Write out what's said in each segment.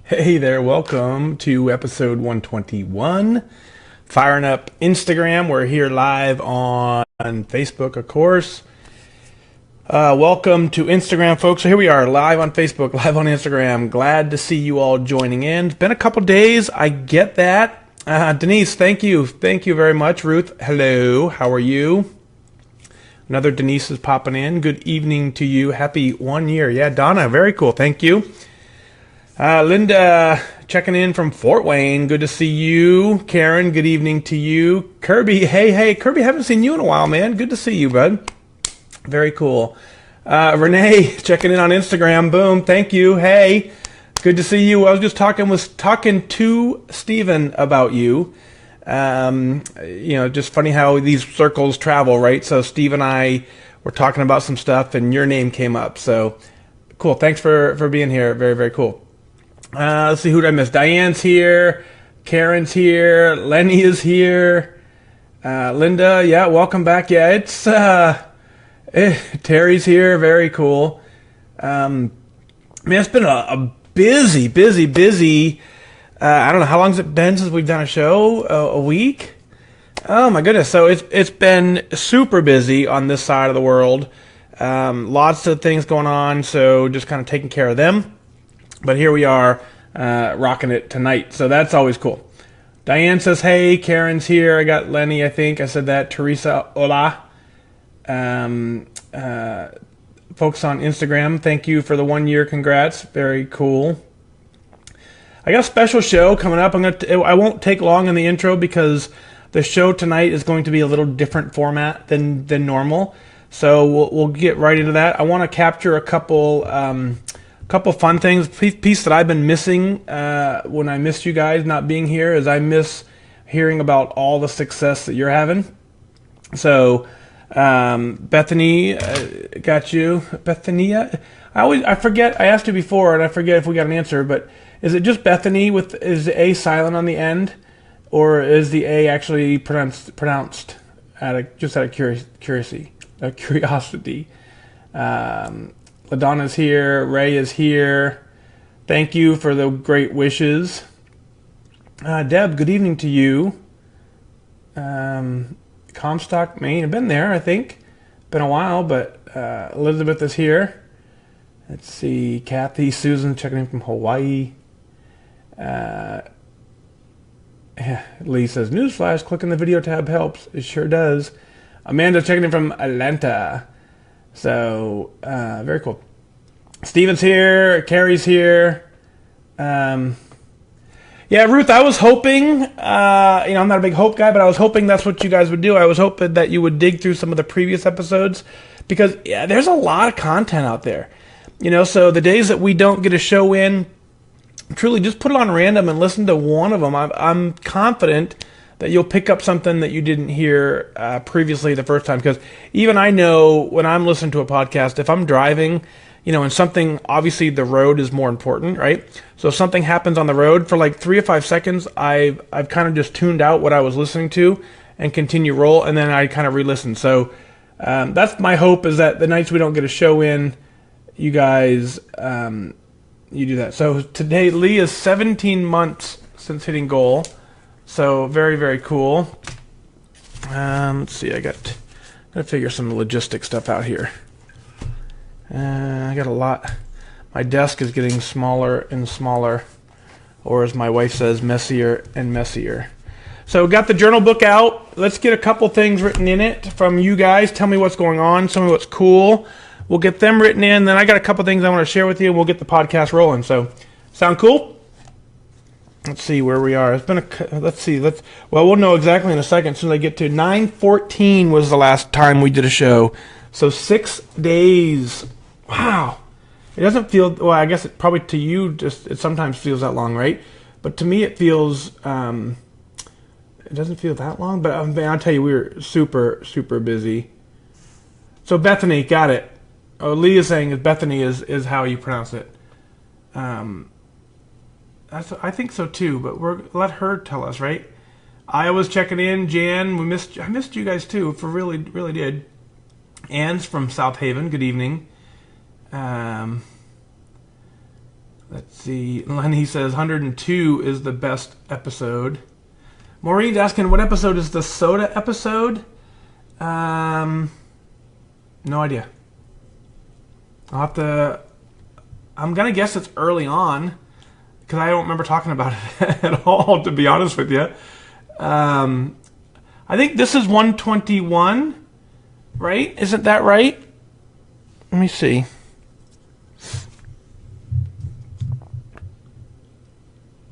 Hey there, welcome to episode 121. Firing up Instagram. We're here live on Facebook, of course. Welcome to Instagram, folks. So here we are, live on Facebook, live on Instagram. Glad to see you all joining in. It's been a couple days. I get that. Denise, thank you. Thank you very much. Ruth, hello. How are you? Another Denise is popping in. Good evening to you. Happy 1 year. Yeah, Donna, very cool. Thank you. Linda, checking in from Fort Wayne. Good to see you. Karen, good evening to you. Kirby, hey. Kirby, haven't seen you in a while, man. Good to see you, bud. Very cool. Renee, checking in on Instagram. Boom, thank you. Hey, good to see you. I was just talking to Steven about you. Just funny how these circles travel, right? So Steve and I were talking about some stuff, and your name came up. So cool. Thanks for being here. Very, very cool. Let's see, who did I miss? Diane's here. Karen's here. Lenny is here. Linda, yeah, welcome back. Yeah, it's Terry's here. Very cool. Man, it's been a busy. I don't know, how long has it been since we've done a show? A week? Oh my goodness. So it's been super busy on this side of the world. Lots of things going on, so just kind of taking care of them. But here we are, rocking it tonight. So that's always cool. Diane says, hey. Karen's here. I got Lenny, I think. I said that. Teresa, hola. Folks on Instagram, thank you for the 1 year. Congrats. Very cool. I got a special show coming up. I won't take long in the intro because the show tonight is going to be a little different format than normal. So we'll get right into that. I want to capture a couple fun things. Piece that I've been missing when I missed you guys not being here is I miss hearing about all the success that you're having. So Bethany, got you. Bethany, I forget. I asked you before and I forget if we got an answer, but is it just Bethany is the A silent on the end, or is the A actually pronounced just out of curiosity? LaDonna's here. Ray is here. Thank you for the great wishes. Deb, good evening to you. Comstock, Maine. I've been there, I think. Been a while, but Elizabeth is here. Let's see. Kathy, Susan checking in from Hawaii. Lee says, newsflash, clicking the video tab helps. It sure does. Amanda checking in from Atlanta. So, very cool. Steven's here. Carrie's here. Yeah, Ruth, I was hoping, I'm not a big hope guy, but I was hoping that's what you guys would do. I was hoping that you would dig through some of the previous episodes because, yeah, there's a lot of content out there. So the days that we don't get a show in, truly just put it on random and listen to one of them. I'm confident that you'll pick up something that you didn't hear previously the first time. Because even I know when I'm listening to a podcast, if I'm driving, and something, obviously the road is more important, right? So if something happens on the road for like 3 or 5 seconds, I've kind of just tuned out what I was listening to and continue roll, and then I kind of re-listen. So that's my hope, is that the nights we don't get a show in, you guys, you do that. So today, Lee is 17 months since hitting goal. So very, very cool. Let's see, I got to figure some logistic stuff out here. I got a lot. My desk is getting smaller and smaller, or as my wife says, messier and messier. So got the journal book out. Let's get a couple things written in it from you guys. Tell me what's going on. Tell me what's cool. We'll get them written in. Then I got a couple things I want to share with you, and we'll get the podcast rolling. So, sound cool? Let's see where we are. It's been we'll know exactly in a second. As soon as I get to 9/14 was the last time we did a show. So 6 days. Wow. It doesn't feel, well, I guess it probably to you it sometimes feels that long, right? But to me it feels, it doesn't feel that long, but I'll tell you, we were super, super busy. So Bethany, got it. Oh, Lee is saying Bethany is how you pronounce it. I think so too, but let her tell us, right? Iowa's checking in. Jan, I missed you guys too, for really, really did. Anne's from South Haven. Good evening. Let's Let's see. Lenny says 102 is the best episode. Maureen's asking, what episode is the soda episode? No idea. I'll have to... I'm going to guess it's early on, because I don't remember talking about it at all, to be honest with you. I think this is 121, right? Isn't that right? Let me see.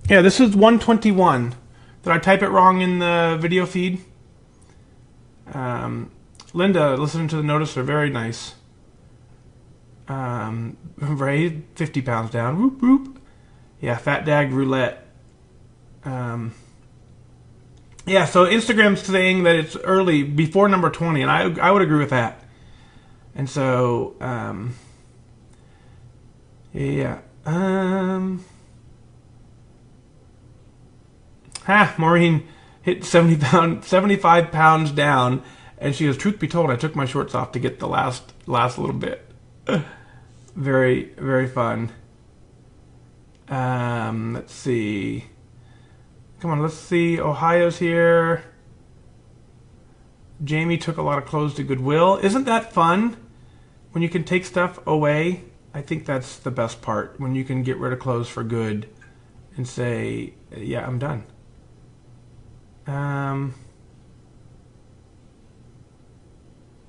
Yeah, this is 121. Did I type it wrong in the video feed? Linda, listening to the noticer, very nice. Ray, 50 pounds down. Whoop, whoop. Yeah, Fat Dag Roulette. Yeah, so Instagram's saying that it's early, before number 20, and I would agree with that. And so, yeah. Maureen hit 75 pounds down, and she goes, truth be told, I took my shorts off to get the last little bit. Very, very fun. Let's see. Come on, let's see. Ohio's here. Jamie took a lot of clothes to Goodwill. Isn't that fun? When you can take stuff away, I think that's the best part. When you can get rid of clothes for good and say, yeah, I'm done.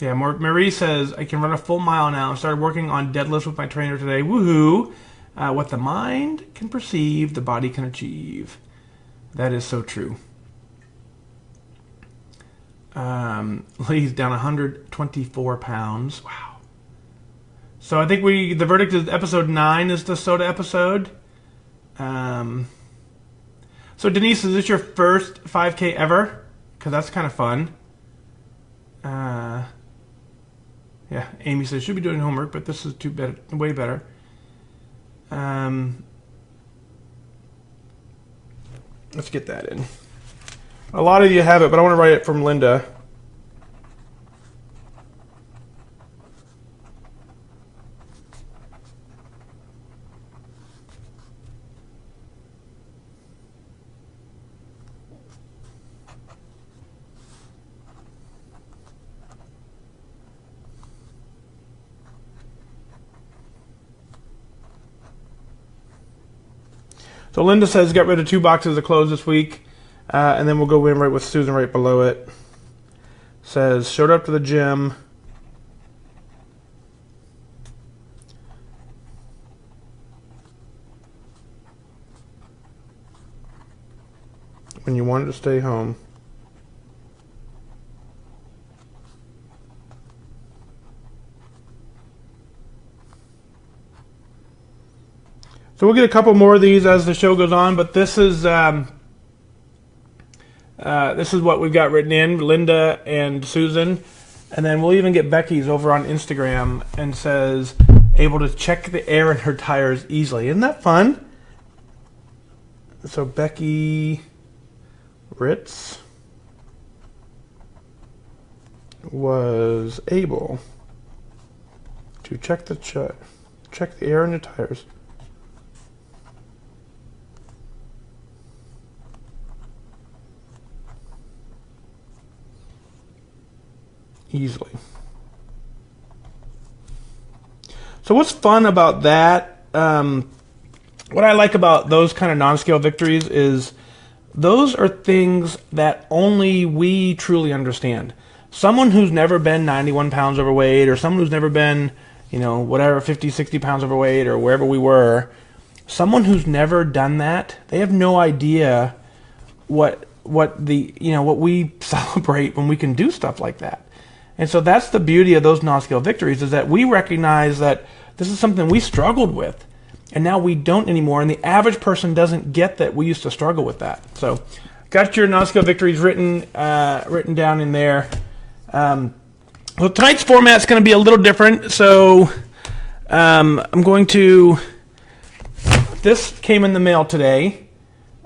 Yeah, Marie says, I can run a full mile now. I started working on deadlifts with my trainer today. Woohoo! What the mind can perceive, the body can achieve. That is so true. Lee's down 124 pounds. Wow. So I think the verdict is episode 9 is the soda episode. So Denise, is this your first 5K ever? Because that's kind of fun. Yeah, Amy says, should be doing homework, but this is way better. Let's get that in. A lot of you have it, but I want to write it from Linda. So Linda says, get rid of 2 boxes of clothes this week, and then we'll go in right with Susan right below it. Says, showed up to the gym. When you wanted to stay home. So we'll get a couple more of these as the show goes on, but this is what we've got written in, Linda and Susan, and then we'll even get Becky's over on Instagram and says, able to check the air in her tires easily. Isn't that fun? So Becky Ritz was able to check the air in the tires easily. So what's fun about that, what I like about those kind of non-scale victories is those are things that only we truly understand. Someone who's never been 91 pounds overweight, or someone who's never been, whatever, 50, 60 pounds overweight, or wherever we were, someone who's never done that, they have no idea what we celebrate when we can do stuff like that. And so that's the beauty of those non-scale victories, is that we recognize that this is something we struggled with, and now we don't anymore, and the average person doesn't get that we used to struggle with that. So got your non-scale victories written down in there. Well, tonight's format's going to be a little different, so I'm going to... This came in the mail today.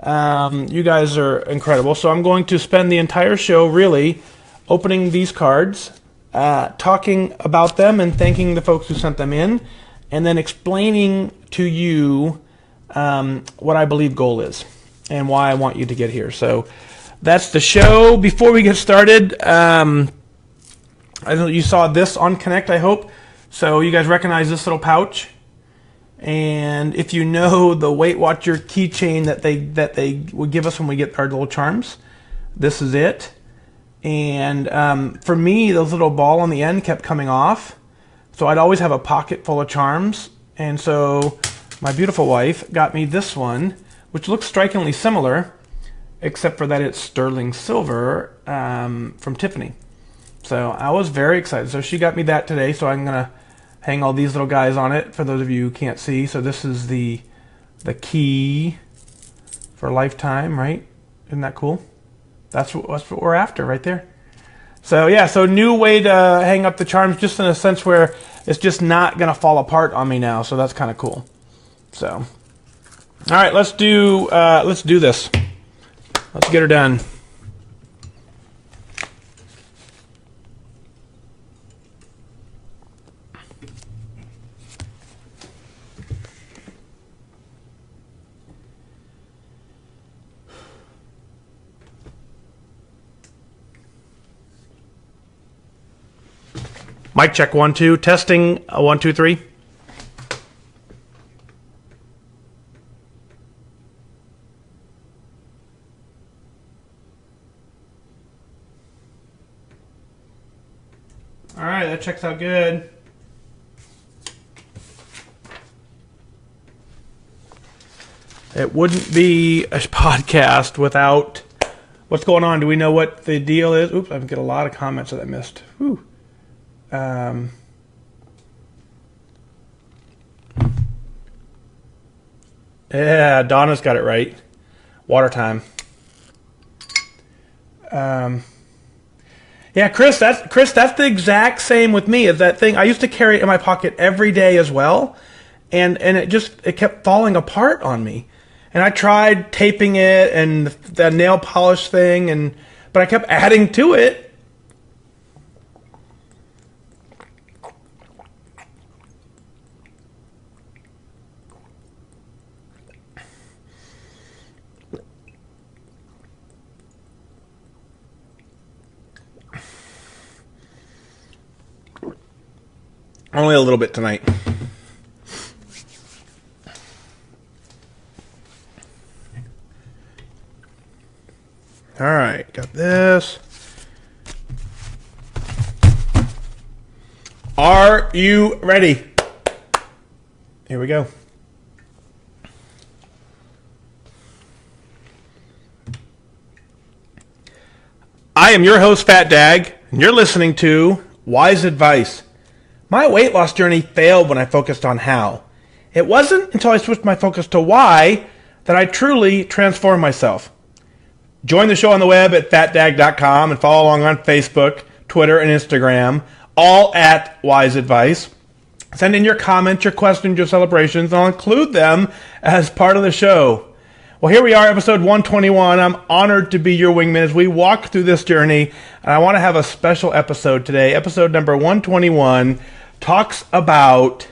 You guys are incredible, so I'm going to spend the entire show really opening these cards, talking about them and thanking the folks who sent them in, and then explaining to you what I believe goal is and why I want you to get here. So that's the show. Before we get started, I know you saw this on Connect, I hope. So you guys recognize this little pouch. And if you know the Weight Watcher keychain that they would give us when we get our little charms, this is it. And for me, those little ball on the end kept coming off. So I'd always have a pocket full of charms. And so my beautiful wife got me this one, which looks strikingly similar, except for that it's sterling silver from Tiffany. So I was very excited. So she got me that today, so I'm going to hang all these little guys on it for those of you who can't see. So this is the key for lifetime, right? Isn't that cool? That's what we're after right there. So yeah, so new way to hang up the charms, just in a sense where it's just not going to fall apart on me now. So that's kind of cool. So, all right, let's do this. Let's get her done. Mic check 1 2, testing 1 2 3. All right, that checks out good. It wouldn't be a podcast without what's going on. Do we know what the deal is? Oops, I've got a lot of comments that I missed. Whew. Yeah, Donna's got it right. Water time. Yeah, Chris, that's the exact same with me as that thing. I used to carry it in my pocket every day as well, and it kept falling apart on me. And I tried taping it and the nail polish thing, but I kept adding to it. Only a little bit tonight. All right, got this. Are you ready? Here we go. I am your host, Fat Dag, and you're listening to Wise Advice. My weight loss journey failed when I focused on how. It wasn't until I switched my focus to why that I truly transformed myself. Join the show on the web at fatdag.com and follow along on Facebook, Twitter, and Instagram, all at Wise Advice. Send in your comments, your questions, your celebrations, and I'll include them as part of the show. Well, here we are, episode 121. I'm honored to be your wingman as we walk through this journey, and I want to have a special episode today. Episode number 121 talks about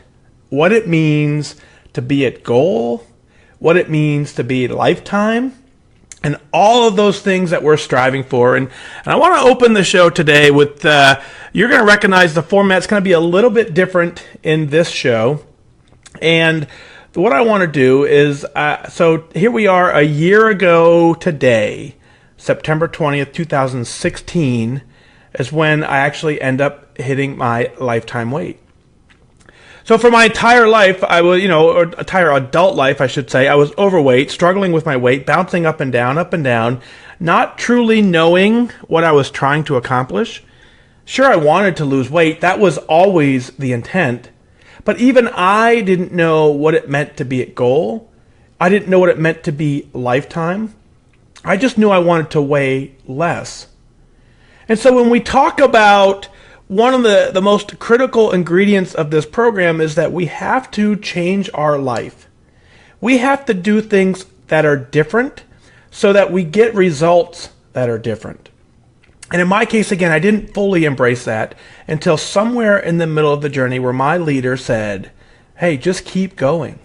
what it means to be at goal, what it means to be lifetime, and all of those things that we're striving for. And I want to open the show today with, you're going to recognize the format. It's going to be a little bit different in this show. And what I want to do is, so here we are a year ago today, September 20th, 2016, is when I actually end up hitting my lifetime weight. So for my entire life, I was, or entire adult life, I should say, I was overweight, struggling with my weight, bouncing up and down, not truly knowing what I was trying to accomplish. Sure, I wanted to lose weight. That was always the intent. But even I didn't know what it meant to be at goal. I didn't know what it meant to be lifetime. I just knew I wanted to weigh less. And so when we talk about one of the most critical ingredients of this program is that we have to change our life. We have to do things that are different so that we get results that are different. And in my case, again, I didn't fully embrace that until somewhere in the middle of the journey where my leader said, hey, just keep going.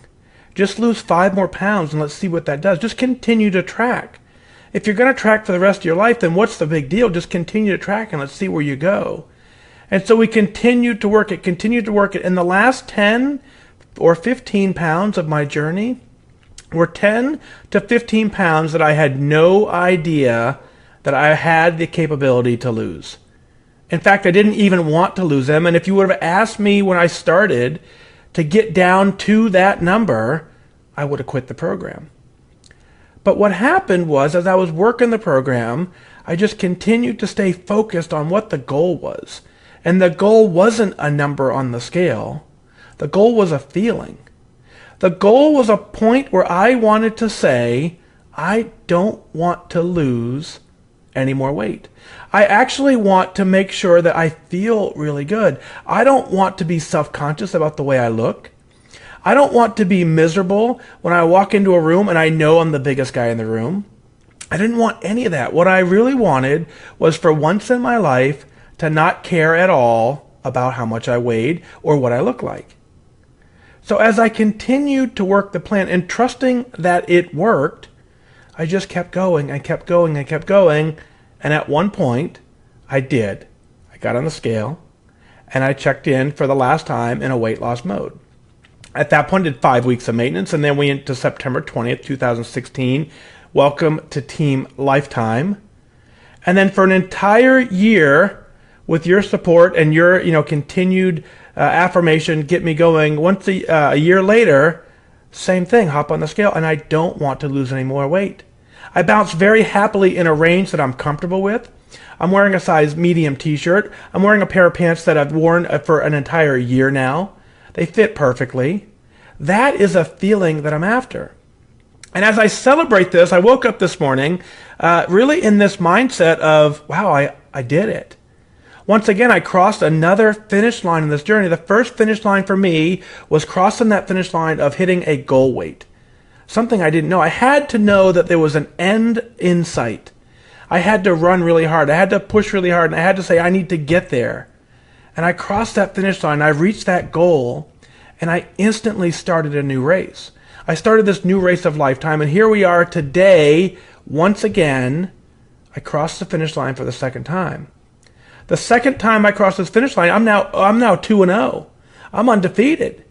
Just lose 5 more pounds and let's see what that does. Just continue to track. If you're going to track for the rest of your life, then what's the big deal? Just continue to track and let's see where you go. And so we continued to work it. In the last 10 or 15 pounds of my journey were 10 to 15 pounds that I had no idea that I had the capability to lose. In fact, I didn't even want to lose them. And if you would have asked me when I started to get down to that number, I would have quit the program. But what happened was, as I was working the program, I just continued to stay focused on what the goal was. And the goal wasn't a number on the scale. The goal was a feeling. The goal was a point where I wanted to say, I don't want to lose any more weight. I actually want to make sure that I feel really good. I don't want to be self-conscious about the way I look. I don't want to be miserable when I walk into a room and I know I'm the biggest guy in the room. I didn't want any of that. What I really wanted was for once in my life to not care at all about how much I weighed or what I looked like. So as I continued to work the plan and trusting that it worked, I just kept going and kept going and kept going. And at one point, I did. I got on the scale and I checked in for the last time in a weight loss mode. At that point, I did 5 weeks of maintenance, and then we went to September 20th, 2016. Welcome to Team Lifetime. And then for an entire year, with your support and your continued affirmation, get me going. Once a year later, same thing, hop on the scale, and I don't want to lose any more weight. I bounce very happily in a range that I'm comfortable with. I'm wearing a size medium t-shirt. I'm wearing a pair of pants that I've worn for an entire year now. They fit perfectly. That is a feeling that I'm after. And as I celebrate this, I woke up this morning really in this mindset of, wow, I did it. Once again, I crossed another finish line in this journey. The first finish line for me was crossing that finish line of hitting a goal weight. Something I didn't know. I had to know that there was an end in sight. I had to run really hard. I had to push really hard. And I had to say, I need to get there. And I crossed that finish line. I reached that goal. And I instantly started a new race. I started this new race of lifetime. And here we are today. Once again, I crossed the finish line for the second time. The second time I crossed this finish line, I'm now 2-0. I'm undefeated.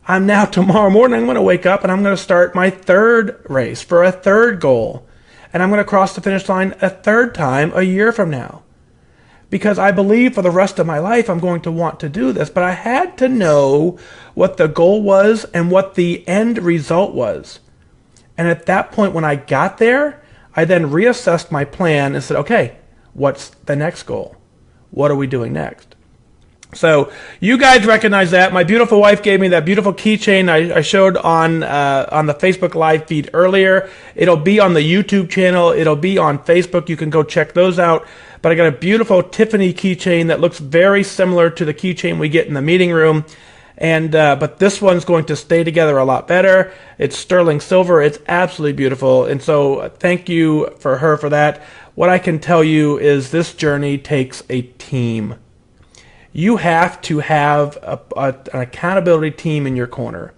I'm now tomorrow morning, I'm going to wake up and I'm going to start my third race for a third goal. And I'm going to cross the finish line a third time a year from now. Because I believe for the rest of my life I'm going to want to do this. But I had to know what the goal was and what the end result was. And at that point when I got there, I then reassessed my plan and said, okay, what's the next goal? What are we doing next? So you guys recognize that. My beautiful wife gave me that beautiful keychain I showed on the Facebook Live feed earlier. It'll be on the YouTube channel. It'll be on Facebook. You can go check those out. But I got a beautiful Tiffany keychain that looks very similar to the keychain we get in the meeting room. And but this one's going to stay together a lot better. It's sterling silver. It's absolutely beautiful. And so thank you for her for that. What I can tell you is this journey takes a team. You have to have an accountability team in your corner.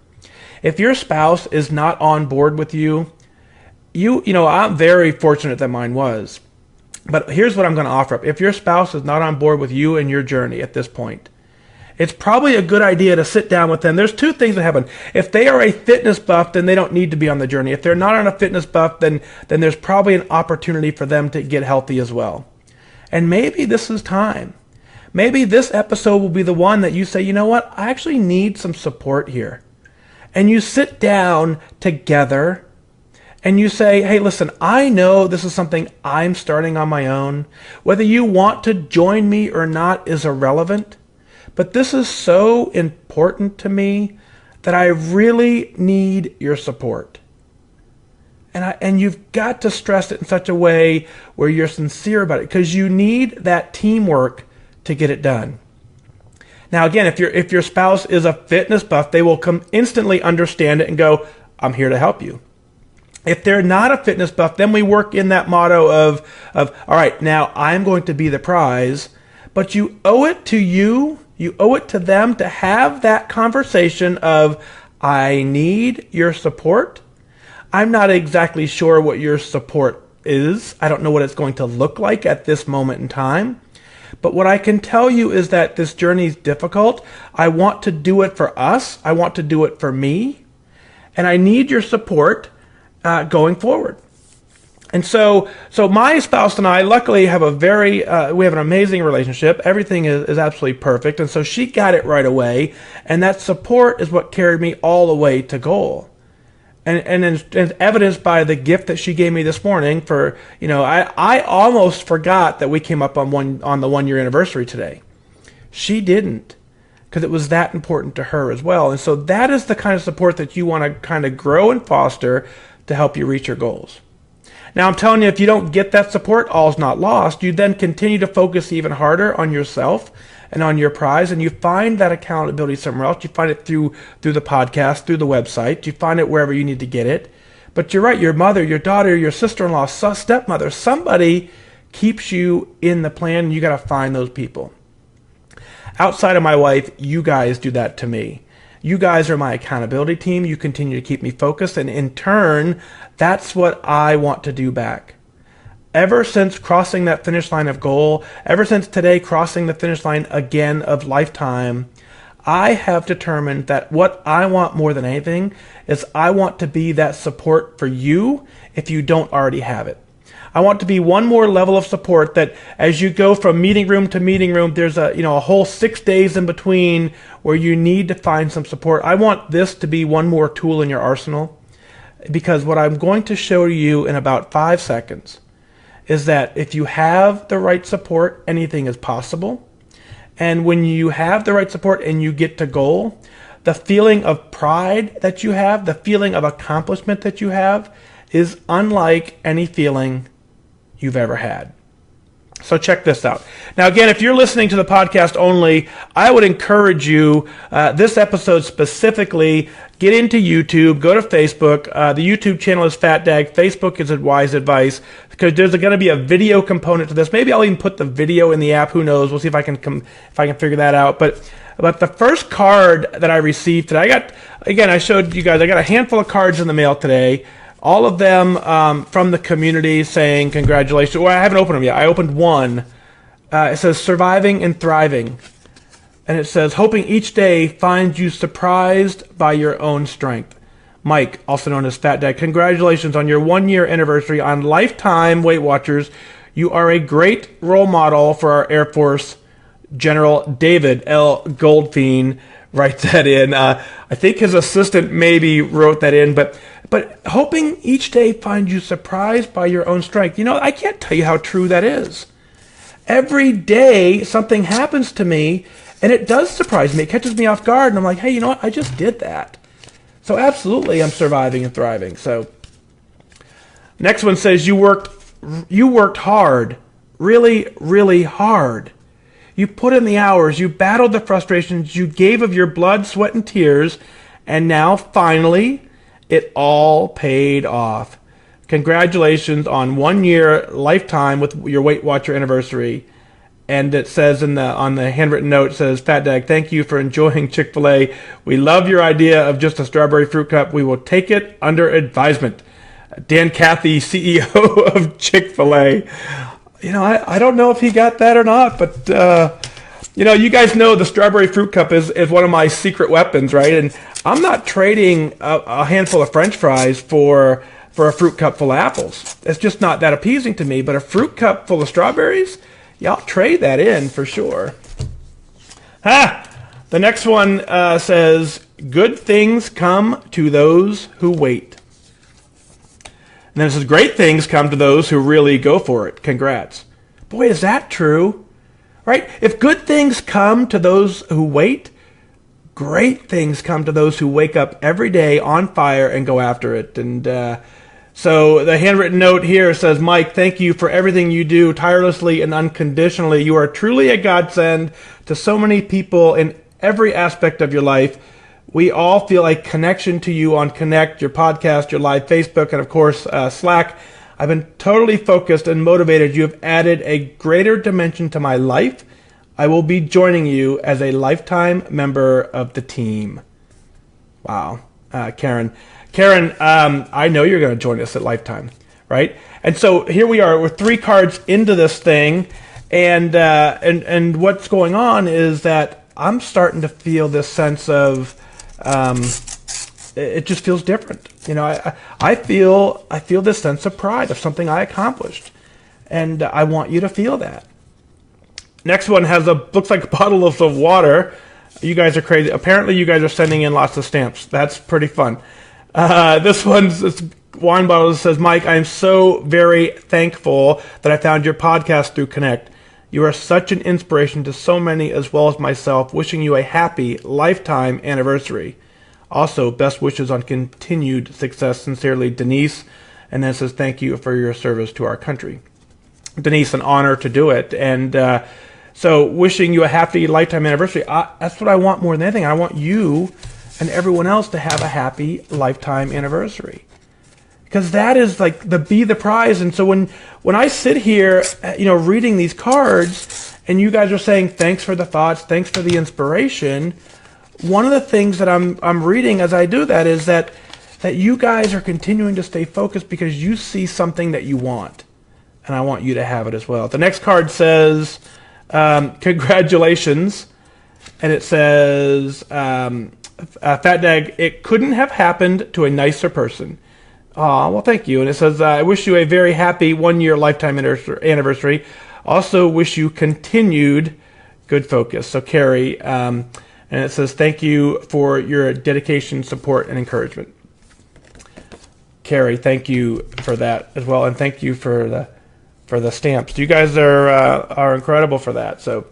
If your spouse is not on board with you, I'm very fortunate that mine was. But here's what I'm going to offer up. If your spouse is not on board with you and your journey at this point, it's probably a good idea to sit down with them. There's two things that happen. If they are a fitness buff, then they don't need to be on the journey. If they're not on a fitness buff, then there's probably an opportunity for them to get healthy as well. And maybe this is time. Maybe this episode will be the one that you say, you know what, I actually need some support here. And you sit down together and you say, hey, listen, I know this is something I'm starting on my own. Whether you want to join me or not is irrelevant. But this is so important to me that I really need your support. And you've got to stress it in such a way where you're sincere about it, because you need that teamwork to get it done. Now, again, if your spouse is a fitness buff, they will instantly understand it and go, I'm here to help you. If they're not a fitness buff, then we work in that motto of all right, now I'm going to be the prize, but you owe it to you owe it to them to have that conversation of, I need your support. I'm not exactly sure what your support is. I don't know what it's going to look like at this moment in time. But what I can tell you is that this journey is difficult. I want to do it for us. I want to do it for me. And I need your support going forward. And so my spouse and I luckily have we have an amazing relationship. Everything is absolutely perfect. And so she got it right away. And that support is what carried me all the way to goal. And evidenced by the gift that she gave me this morning for, I almost forgot that we came up on the 1 year anniversary today. She didn't, because it was that important to her as well. And so that is the kind of support that you want to kind of grow and foster to help you reach your goals. Now, I'm telling you, if you don't get that support, all's not lost. You then continue to focus even harder on yourself and on your prize, and you find that accountability somewhere else. You find it through the podcast, through the website. You find it wherever you need to get it. But you're right, your mother, your daughter, your sister-in-law, stepmother, somebody keeps you in the plan, and you got to find those people. Outside of my wife, you guys do that to me. You guys are my accountability team. You continue to keep me focused, and in turn, that's what I want to do back. Ever since crossing that finish line of goal, ever since today crossing the finish line again of lifetime, I have determined that what I want more than anything is I want to be that support for you if you don't already have it. I want to be one more level of support that as you go from meeting room to meeting room, there's a whole 6 days in between where you need to find some support. I want this to be one more tool in your arsenal, because what I'm going to show you in about 5 seconds is that if you have the right support, anything is possible. And when you have the right support and you get to goal, the feeling of pride that you have, the feeling of accomplishment that you have, is unlike any feeling you've ever had. So check this out. Now again, if you're listening to the podcast only, I would encourage you, this episode specifically, get into YouTube, go to Facebook. The YouTube channel is Fat Dag. Facebook is Wise Advice, because there's going to be a video component to this. Maybe I'll even put the video in the app. Who knows? We'll see if I can figure that out. But the first card that I received today, I showed you guys, I got a handful of cards in the mail today. All of them from the community saying congratulations. Well, I haven't opened them yet. I opened one. It says surviving and thriving. And it says hoping each day finds you surprised by your own strength. Mike, also known as Fat Dad, congratulations on your 1 year anniversary on Lifetime Weight Watchers. You are a great role model for our Air Force. General David L. Goldfein writes that in. I think his assistant maybe wrote that in, but hoping each day finds you surprised by your own strength. I can't tell you how true that is. Every day something happens to me and it does surprise me. It catches me off guard and I'm like, hey, you know what? I just did that. So absolutely I'm surviving and thriving. So next one says you worked hard, really, really hard. You put in the hours, you battled the frustrations, you gave of your blood, sweat, and tears, and now finally it all paid off. Congratulations on 1 year lifetime with your Weight Watcher anniversary. And it says on the handwritten note, it says, Fat Dag, thank you for enjoying Chick-fil-A. We love your idea of just a strawberry fruit cup. We will take it under advisement. Dan Cathy, CEO of Chick-fil-A. I don't know if he got that or not, but you guys know the strawberry fruit cup is one of my secret weapons, right? And I'm not trading a handful of French fries for a fruit cup full of apples. It's just not that appeasing to me. But a fruit cup full of strawberries, yeah, I'll trade that in for sure. The next one says, good things come to those who wait. And then it says, great things come to those who really go for it. Congrats. Boy, is that true? Right? If good things come to those who wait, great things come to those who wake up every day on fire and go after it. And so the handwritten note here says, Mike, thank you for everything you do tirelessly and unconditionally. You are truly a godsend to so many people in every aspect of your life. We all feel a connection to you on Connect, your podcast, your live Facebook, and of course, Slack. I've been totally focused and motivated. You have added a greater dimension to my life. I will be joining you as a lifetime member of the team. Wow. Karen. Karen, I know you're going to join us at Lifetime, right? And so here we are. We're 3 cards into this thing, and what's going on is that I'm starting to feel this sense of it just feels different. You know, I feel this sense of pride of something I accomplished, and I want you to feel that. Next one looks like bottles of water. You guys are crazy. Apparently, you guys are sending in lots of stamps. That's pretty fun. This wine bottle says, Mike, I am so very thankful that I found your podcast through Connect. You are such an inspiration to so many as well as myself. Wishing you a happy lifetime anniversary. Also, best wishes on continued success. Sincerely, Denise. And then it says, thank you for your service to our country. Denise, an honor to do it. And so wishing you a happy lifetime anniversary. That's what I want more than anything. I want you and everyone else to have a happy lifetime anniversary. Because that is like the prize. And so when I sit here, reading these cards, and you guys are saying thanks for the thoughts, thanks for the inspiration, one of the things that I'm reading as I do that is that you guys are continuing to stay focused because you see something that you want, and I want you to have it as well. The next card says, congratulations, and it says, Fat Dag, it couldn't have happened to a nicer person. Well, thank you. And it says, I wish you a very happy 1-year lifetime anniversary. Also wish you continued good focus. So, Carrie, and it says, thank you for your dedication, support, and encouragement. Carrie, thank you for that as well. And thank you for the stamps. You guys are incredible for that. So,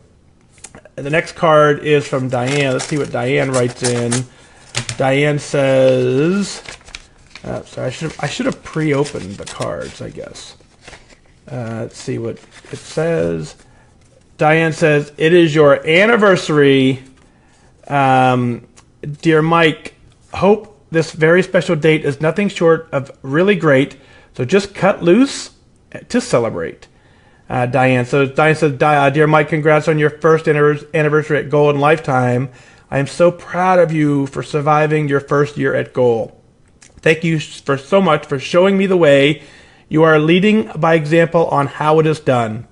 the next card is from Diane. Let's see what Diane writes in. Diane says, sorry, I should have pre-opened the cards, I guess. Let's see what it says. Diane says, it is your anniversary. Dear Mike, hope this very special date is nothing short of really great. So just cut loose to celebrate. Diane. So Diane says, Dear Mike, congrats on your first anniversary at Goal in Lifetime. I am so proud of you for surviving your first year at Goal. Thank you so much for showing me the way. You are leading by example on how it is done.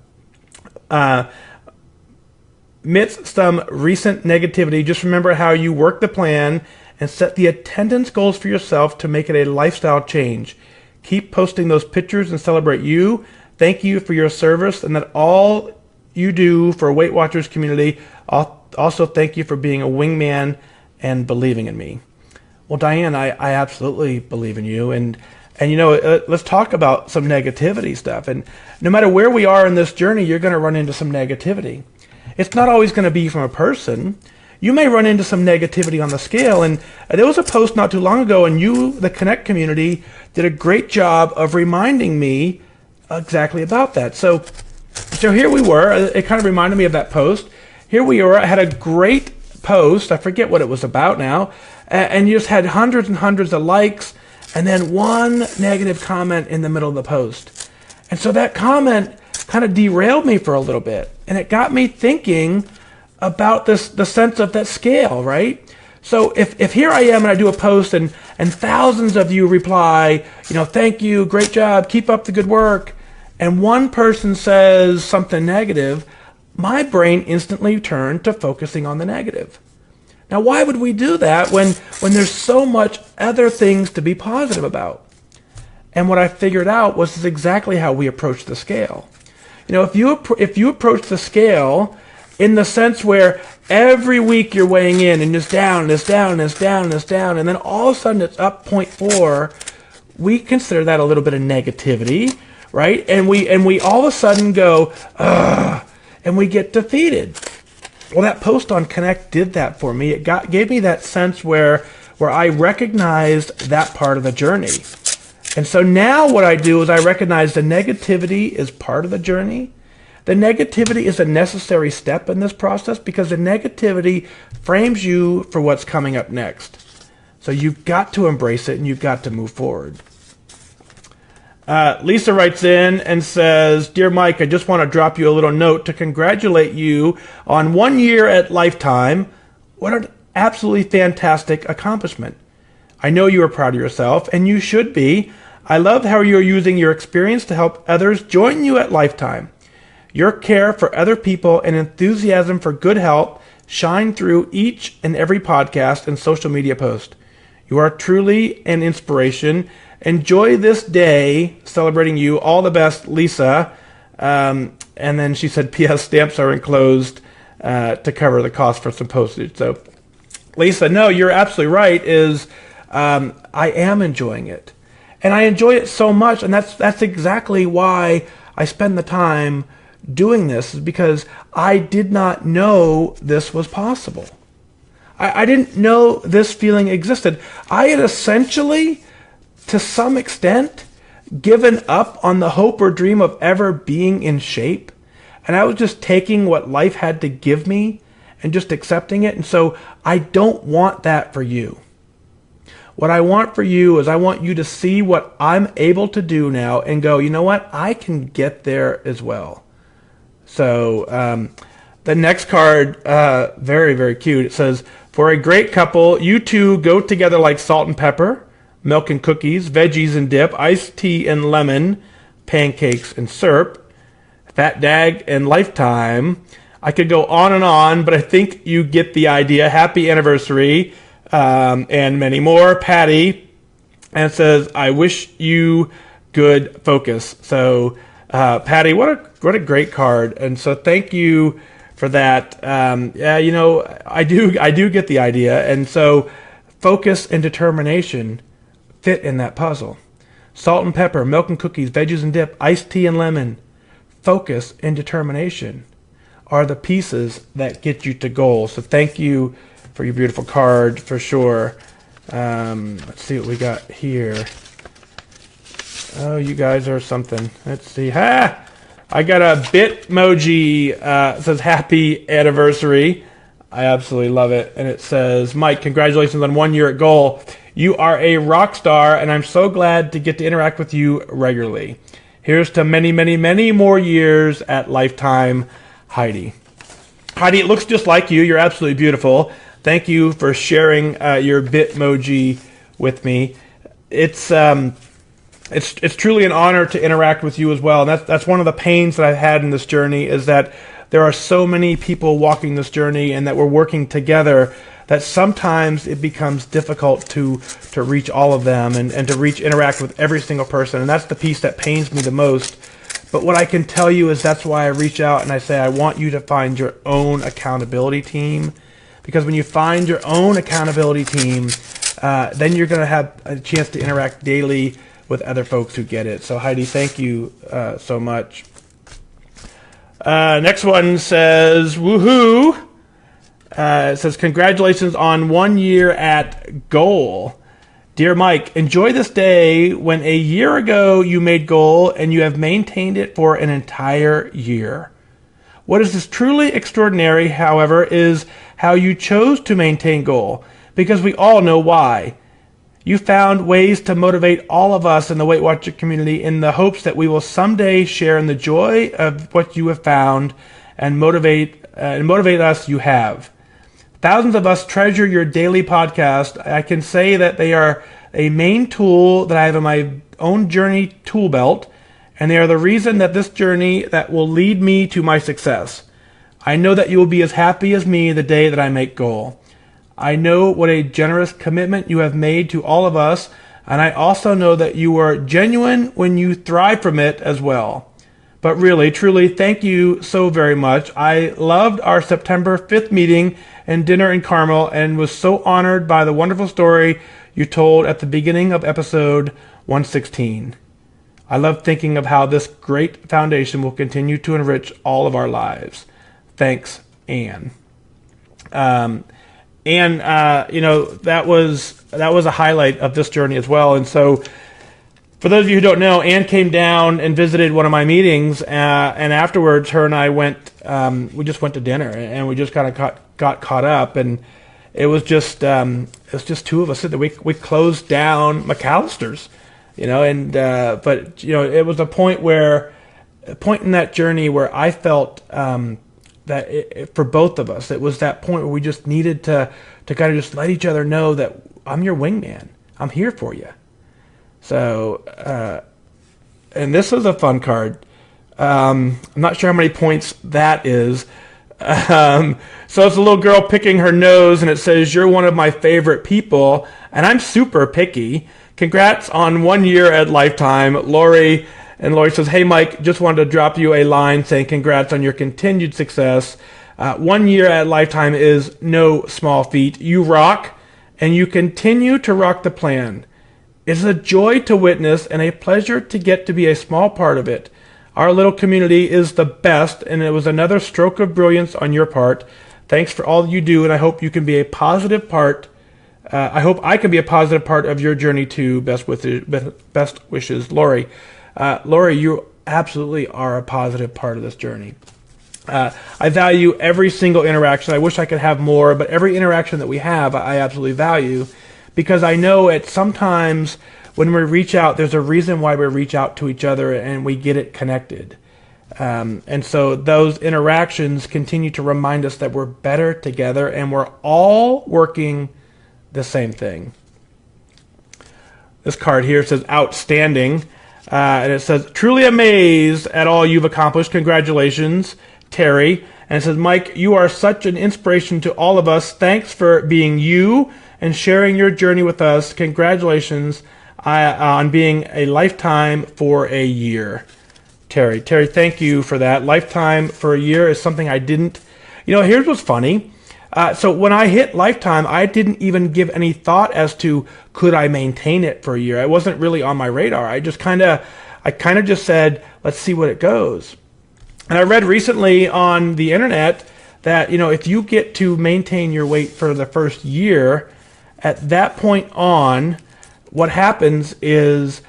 Amidst some recent negativity, just remember how you work the plan and set the attendance goals for yourself to make it a lifestyle change. Keep posting those pictures and celebrate you. Thank you for your service and that all you do for Weight Watchers community. Also, thank you for being a wingman and believing in me. Well, Diane, I absolutely believe in you. And let's talk about some negativity stuff. And no matter where we are in this journey, you're going to run into some negativity. It's not always going to be from a person. You may run into some negativity on the scale. And there was a post not too long ago, and you, the Connect community, did a great job of reminding me exactly about that. So here we were. It kind of reminded me of that post. Here we were. I had a great post. I forget what it was about now. And you just had hundreds and hundreds of likes and then one negative comment in the middle of the post. And so that comment kind of derailed me for a little bit. And it got me thinking about the sense of that scale, right? So if here I am and I do a post and thousands of you reply, thank you, great job, keep up the good work, and one person says something negative, my brain instantly turned to focusing on the negative. Now, why would we do that when there's so much other things to be positive about? And what I figured out was exactly how we approach the scale. If you approach the scale in the sense where every week you're weighing in and it's down, and it's down, and it's down, and it's down, and then all of a sudden it's up 0.4, we consider that a little bit of negativity, right? And we all of a sudden go, ugh, and we get defeated. Well, that post on Connect did that for me. It gave me that sense where I recognized that part of the journey. And so now what I do is I recognize the negativity is part of the journey. The negativity is a necessary step in this process because the negativity frames you for what's coming up next. So you've got to embrace it and you've got to move forward. Lisa writes in and says, Dear Mike, I just want to drop you a little note to congratulate you on 1 year at Lifetime. What an absolutely fantastic accomplishment. I know you are proud of yourself, and you should be. I love how you're using your experience to help others join you at Lifetime. Your care for other people and enthusiasm for good health shine through each and every podcast and social media post. You are truly an inspiration. Enjoy this day celebrating you. All the best, Lisa. And then she said, P.S. stamps are enclosed to cover the cost for some postage. So, Lisa, no, you're absolutely right. I am enjoying it. And I enjoy it so much, and that's exactly why I spend the time doing this, is because I did not know this was possible. I didn't know this feeling existed. I had essentially, to some extent, given up on the hope or dream of ever being in shape. And I was just taking what life had to give me and just accepting it. And so I don't want that for you. What I want for you is I want you to see what I'm able to do now and go, you know what? I can get there as well. So the next card, very, very cute. It says, for a great couple, you two go together like salt and pepper, milk and cookies, veggies and dip, iced tea and lemon, pancakes and syrup, fat dag and Lifetime. I could go on, but I think you get the idea. Happy anniversary, and many more. Patty, and it says, I wish you good focus. So, Patty, what a great card. And so thank you for that. Yeah, you know, I do get the idea. And so focus and determination fit in that puzzle. Salt and pepper, milk and cookies, veggies and dip, iced tea and lemon. Focus and determination are the pieces that get you to goal. So thank you for your beautiful card, for sure. Let's see what we got here. Oh, you guys are something. Let's see. I got a Bitmoji. It says happy anniversary. I absolutely love it. And it says, Mike, congratulations on 1 year at goal. You are a rock star, and I'm so glad to get to interact with you regularly. Here's to many, many, many more years at Lifetime, Heidi. Heidi, it looks just like you. You're absolutely beautiful. Thank you for sharing your Bitmoji with me. It's truly an honor to interact with you as well. And that's one of the pains that I've had in this journey, is that there are so many people walking this journey and that we're working together that sometimes it becomes difficult to reach all of them and to interact with every single person. And that's the piece that pains me the most. But what I can tell you is that's why I reach out and I say I want you to find your own accountability team. Because when you find your own accountability team, then you're going to have a chance to interact daily with other folks who get it. So Heidi, thank you so much. Next one says, woohoo. It says, congratulations on 1 year at goal. Dear Mike, enjoy this day when a year ago you made goal and you have maintained it for an entire year. What is truly extraordinary, however, is how you chose to maintain goal, because we all know why. You found ways to motivate all of us in the Weight Watcher community in the hopes that we will someday share in the joy of what you have found and motivate us you have. Thousands of us treasure your daily podcast. I can say that they are a main tool that I have in my own journey tool belt, and they are the reason that this journey that will lead me to my success. I know that you will be as happy as me the day that I make goal. I know what a generous commitment you have made to all of us, and I also know that you are genuine when you thrive from it as well. But really, truly, thank you so very much. I loved our September 5th meeting and dinner in Carmel and was so honored by the wonderful story you told at the beginning of episode 116. I love thinking of how this great foundation will continue to enrich all of our lives. Thanks, Anne. That was a highlight of this journey as well. And so, for those of you who don't know, Anne came down and visited one of my meetings, and afterwards, her and I we just went to dinner, and we just kind of got caught up, and it was just two of us. We closed down McAllister's, but it was a point in that journey where I felt that for both of us, it was that point where we just needed to kind of just let each other know that I'm your wingman. I'm here for you. So, and this is a fun card. I'm not sure how many points that is. So it's a little girl picking her nose, and it says, "You're one of my favorite people," and I'm super picky. Congrats on 1 year at Lifetime, Lori. And Lori says, "Hey, Mike, just wanted to drop you a line saying congrats on your continued success. 1 year at Lifetime is no small feat. You rock, and you continue to rock the plan. It's a joy to witness and a pleasure to get to be a small part of it. Our little community is the best, and it was another stroke of brilliance on your part. Thanks for all you do, and I hope you can be a positive part. I hope I can be a positive part of your journey too. Best wishes, Lori." Lori, you absolutely are a positive part of this journey. I value every single interaction. I wish I could have more, but every interaction that we have, I absolutely value, because I know it sometimes when we reach out, there's a reason why we reach out to each other and we get it connected. And so those interactions continue to remind us that we're better together and we're all working the same thing. This card here says outstanding. And it says, "Truly amazed at all you've accomplished. Congratulations, Terry." And it says, "Mike, you are such an inspiration to all of us. Thanks for being you and sharing your journey with us. Congratulations on being a Lifetime for a year." Terry, thank you for that. Lifetime for a year is something I didn't... here's what's funny. So when I hit Lifetime, I didn't even give any thought as to could I maintain it for a year. It wasn't really on my radar. I kind of just said, let's see what it goes. And I read recently on the internet that, if you get to maintain your weight for the first year, at that point on, what happens is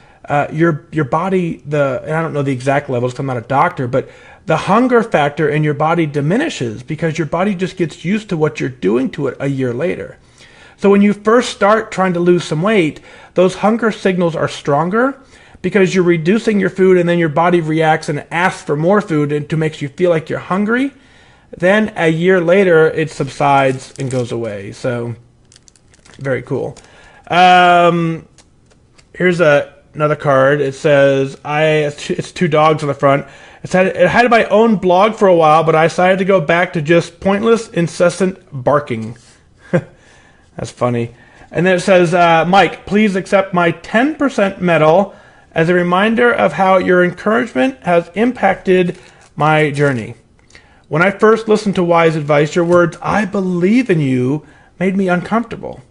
your body, and I don't know the exact levels because I'm not a doctor, but the hunger factor in your body diminishes because your body just gets used to what you're doing to it a year later. So when you first start trying to lose some weight, those hunger signals are stronger because you're reducing your food and then your body reacts and asks for more food and to makes you feel like you're hungry. Then a year later, it subsides and goes away. So very cool. Here's another card. It says, it's two dogs on the front. It had my own blog for a while, but I decided to go back to just pointless, incessant barking. That's funny. And then it says, "Mike, please accept my 10% medal as a reminder of how your encouragement has impacted my journey. When I first listened to wise advice, your words, 'I believe in you,' made me uncomfortable.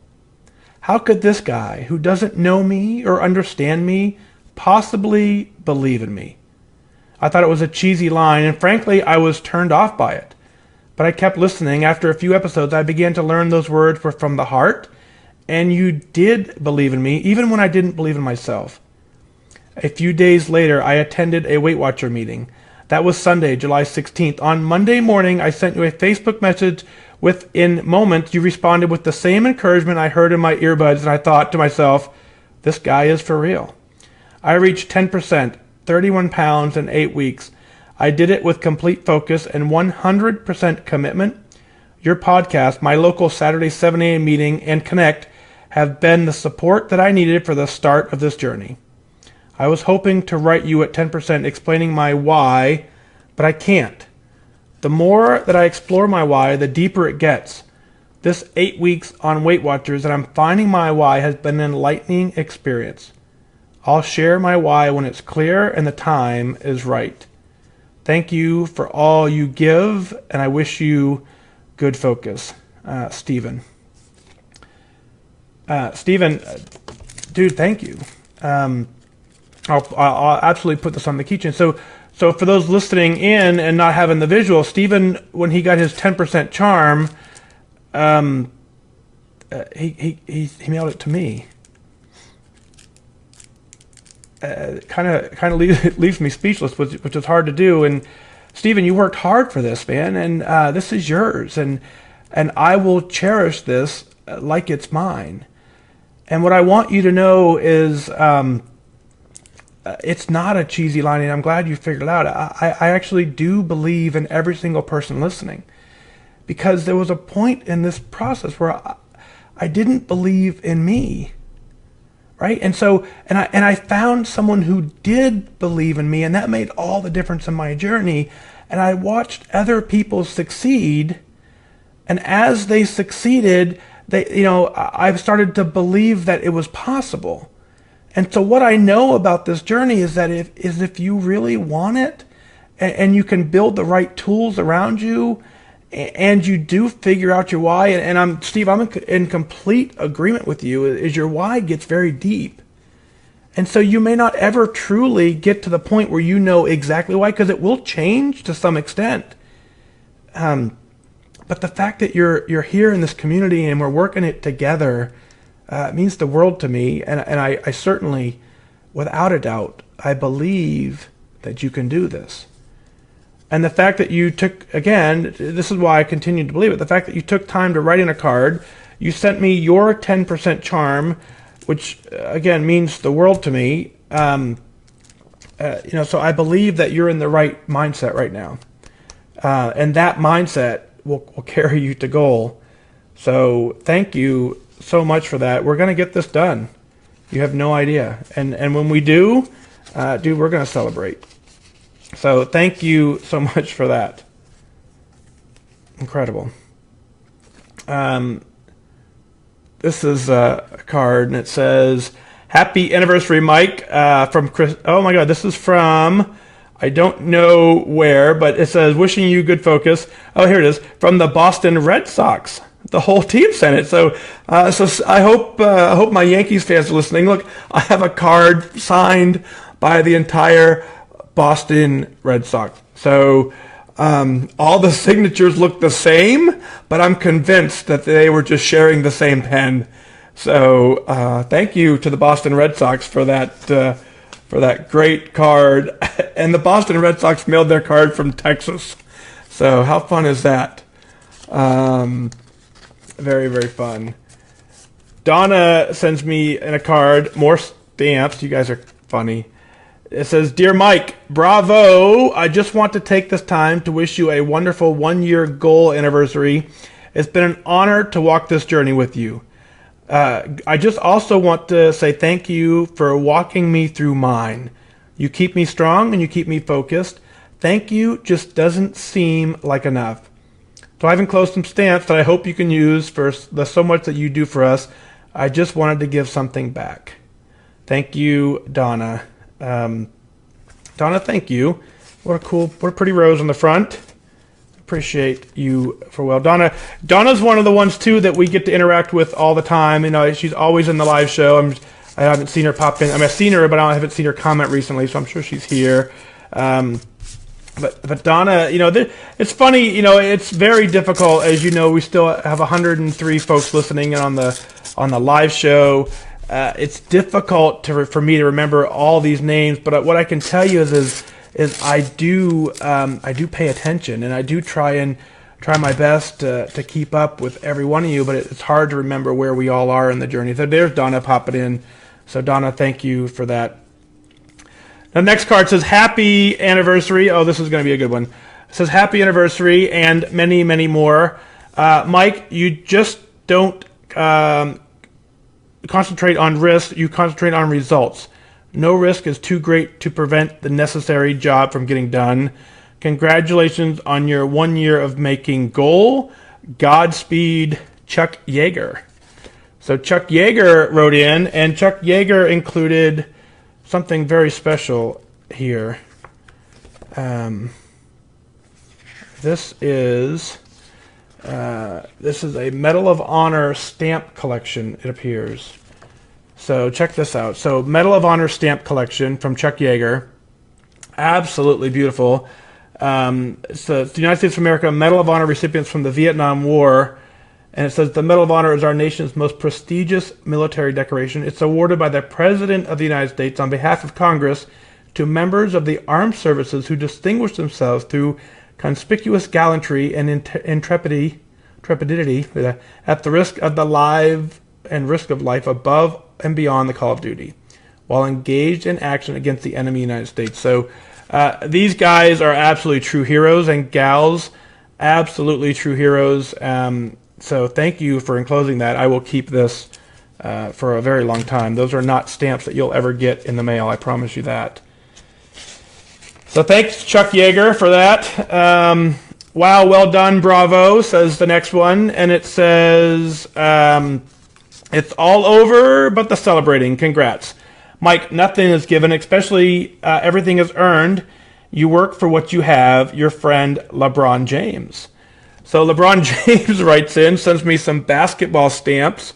How could this guy, who doesn't know me or understand me, possibly believe in me?" I thought it was a cheesy line, and frankly, I was turned off by it. But I kept listening. After a few episodes, I began to learn those words were from the heart, and you did believe in me, even when I didn't believe in myself. A few days later, I attended a Weight Watcher meeting. That was Sunday, July 16th. On Monday morning, I sent you a Facebook message. Within moments, you responded with the same encouragement I heard in my earbuds, and I thought to myself, this guy is for real. I reached 10%, 31 pounds in 8 weeks. I did it with complete focus and 100% commitment. Your podcast, my local Saturday 7 a.m. meeting, and Connect have been the support that I needed for the start of this journey. I was hoping to write you at 10% explaining my why, but I can't. The more that I explore my why, the deeper it gets. This 8 weeks on Weight Watchers and I'm finding my why has been an enlightening experience. I'll share my why when it's clear and the time is right. Thank you for all you give, and I wish you good focus. Stephen. Stephen, dude, thank you. I'll absolutely put this on the keychain. So for those listening in and not having the visual, Stephen, when he got his 10% charm, he mailed it to me. Kind of leaves me speechless, which is hard to do. And Stephen, you worked hard for this, man, and this is yours, and I will cherish this like it's mine. And what I want you to know is it's not a cheesy line, and I'm glad you figured it out. I actually do believe in every single person listening, because there was a point in this process where I didn't believe in me. right? And so, and I found someone who did believe in me, and that made all the difference in my journey. And I watched other people succeed, and as they succeeded, I've started to believe that it was possible. And so what I know about this journey is that if you really want it, and you can build the right tools around you, and you do figure out your why, and Steve, I'm in complete agreement with you, is your why gets very deep. And so you may not ever truly get to the point where you know exactly why, because it will change to some extent. But the fact that you're here in this community and we're working it together means the world to me. And I certainly, without a doubt, I believe that you can do this. And the fact that you took, again, this is why I continue to believe it, the fact that you took time to write in a card, you sent me your 10% charm, which, again, means the world to me. So I believe that you're in the right mindset right now. And that mindset will carry you to goal. So thank you so much for that. We're going to get this done. You have no idea. And when we do, dude, we're going to celebrate. So thank you so much for that. Incredible. This is a card, and it says, "Happy anniversary, Mike," from Chris. Oh my God, this is from, I don't know where, but it says, "Wishing you good focus." Oh, here it is, from the Boston Red Sox. The whole team sent it. So I hope my Yankees fans are listening. Look, I have a card signed by the entire Boston Red Sox. So all the signatures look the same, but I'm convinced that they were just sharing the same pen. So thank you to the Boston Red Sox for that great card. And the Boston Red Sox mailed their card from Texas. So how fun is that? Very, very fun. Donna sends me in a card more stamps. You guys are funny. It says, "Dear Mike, bravo. I just want to take this time to wish you a wonderful 1-year goal anniversary. It's been an honor to walk this journey with you. I just also want to say thank you for walking me through mine. You keep me strong and you keep me focused. Thank you just doesn't seem like enough. So I have enclosed some stamps that I hope you can use for the so much that you do for us. I just wanted to give something back. Thank you, Donna." Donna, thank you. What a pretty rose on the front. Appreciate you for well. Donna's one of the ones too that we get to interact with all the time. She's always in the live show. I haven't seen her pop in. I've seen her, but I haven't seen her comment recently, so I'm sure she's here. But Donna, it's funny, it's very difficult. As you know, we still have 103 folks listening on the live show. It's difficult for me to remember all these names, but what I can tell you is I do pay attention, and I do try my best to keep up with every one of you, but it's hard to remember where we all are in the journey. So there's Donna popping in. So Donna, thank you for that. The next card says, "Happy anniversary." Oh, this is going to be a good one. It says, "Happy anniversary and many, many more. Mike, you just don't concentrate on risk, you concentrate on results. No risk is too great to prevent the necessary job from getting done. Congratulations on your 1 year of making goal. Godspeed, Chuck Yeager." So Chuck Yeager wrote in, and Chuck Yeager included something very special here. This is a Medal of Honor stamp collection, it appears. So check this out. So Medal of Honor stamp collection from Chuck Yeager. Absolutely beautiful. It's the United States of America Medal of Honor recipients from the Vietnam War. And it says, "The Medal of Honor is our nation's most prestigious military decoration. It's awarded by the President of the United States on behalf of Congress to members of the armed services who distinguish themselves through conspicuous gallantry and intrepidity at the risk of life above and beyond the call of duty, while engaged in action against the enemy United States." So these guys are absolutely true heroes, and gals, absolutely true heroes. So thank you for enclosing that. I will keep this for a very long time. Those are not stamps that you'll ever get in the mail. I promise you that. So thanks, Chuck Yeager, for that. Wow, well done, bravo, says the next one. And it says, it's all over but the celebrating. Congrats. Mike, nothing is given, especially everything is earned. You work for what you have. Your friend, LeBron James. So LeBron James writes in, sends me some basketball stamps.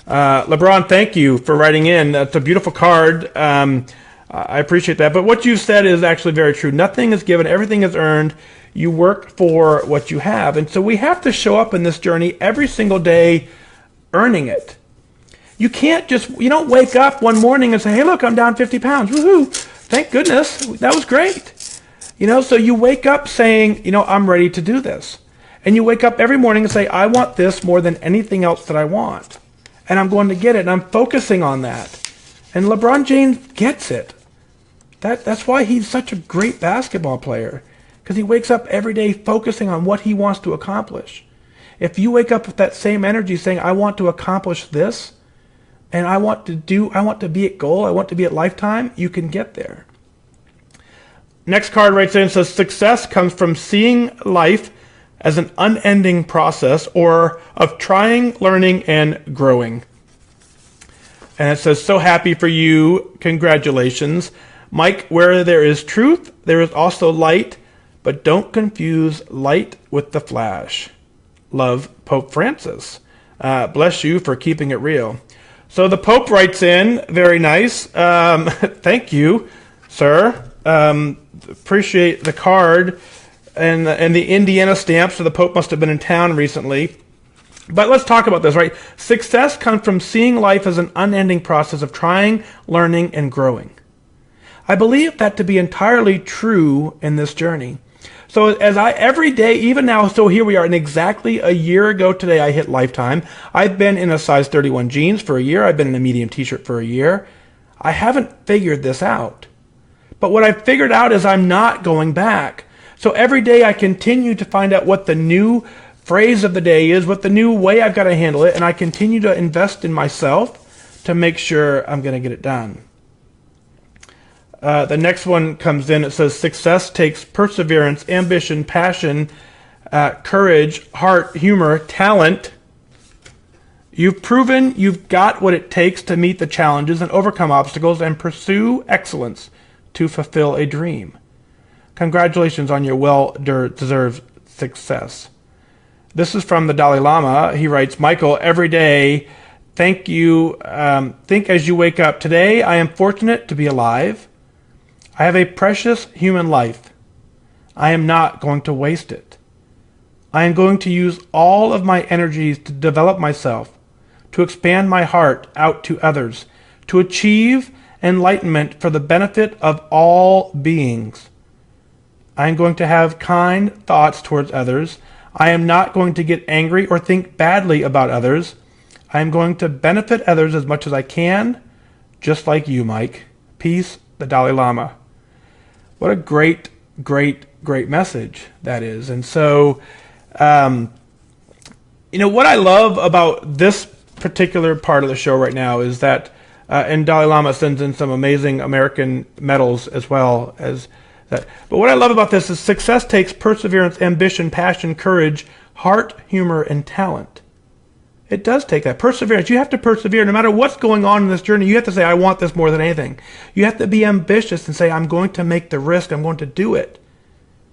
LeBron, thank you for writing in. That's a beautiful card. I appreciate that. But what you said is actually very true. Nothing is given. Everything is earned. You work for what you have. And so we have to show up in this journey every single day earning it. You don't wake up one morning and say, hey, look, I'm down 50 pounds. Woohoo. Thank goodness. That was great. So you wake up saying, I'm ready to do this. And you wake up every morning and say, I want this more than anything else that I want. And I'm going to get it. And I'm focusing on that. And LeBron James gets it. That's why he's such a great basketball player. Because he wakes up every day focusing on what he wants to accomplish. If you wake up with that same energy saying, I want to accomplish this, and I want to be at goal, I want to be at lifetime, you can get there. Next card writes in, says, success comes from seeing life as an unending process or of trying, learning, and growing. And it says, so happy for you. Congratulations. Mike, where there is truth, there is also light, but don't confuse light with the flash. Love, Pope Francis. Bless you for keeping it real. So the Pope writes in, very nice. Thank you, sir. Appreciate the card and the Indiana stamp. So the Pope must have been in town recently. But let's talk about this, right? Success comes from seeing life as an unending process of trying, learning, and growing. I believe that to be entirely true in this journey. So every day, even now, so here we are, and exactly a year ago today, I hit lifetime. I've been in a size 31 jeans for a year. I've been in a medium t-shirt for a year. I haven't figured this out. But what I've figured out is I'm not going back. So every day I continue to find out what the new phrase of the day is, what the new way I've got to handle it, and I continue to invest in myself to make sure I'm going to get it done. The next one comes in. It says, success takes perseverance, ambition, passion, courage, heart, humor, talent. You've proven you've got what it takes to meet the challenges and overcome obstacles and pursue excellence to fulfill a dream. Congratulations on your well-deserved success. This is from the Dalai Lama. He writes, Michael, every day, thank you. Think as you wake up. Today, I am fortunate to be alive. I have a precious human life. I am not going to waste it. I am going to use all of my energies to develop myself, to expand my heart out to others, to achieve enlightenment for the benefit of all beings. I am going to have kind thoughts towards others. I am not going to get angry or think badly about others. I am going to benefit others as much as I can, just like you, Mike. Peace, the Dalai Lama. What a great, great, great message that is. And so, what I love about this particular part of the show right now is that, and Dalai Lama sends in some amazing American medals as well as that. But what I love about this is success takes perseverance, ambition, passion, courage, heart, humor, and talent. It does take that perseverance. You have to persevere no matter what's going on in this journey. You have to say, I want this more than anything. You have to be ambitious and say, I'm going to make the risk. I'm going to do it.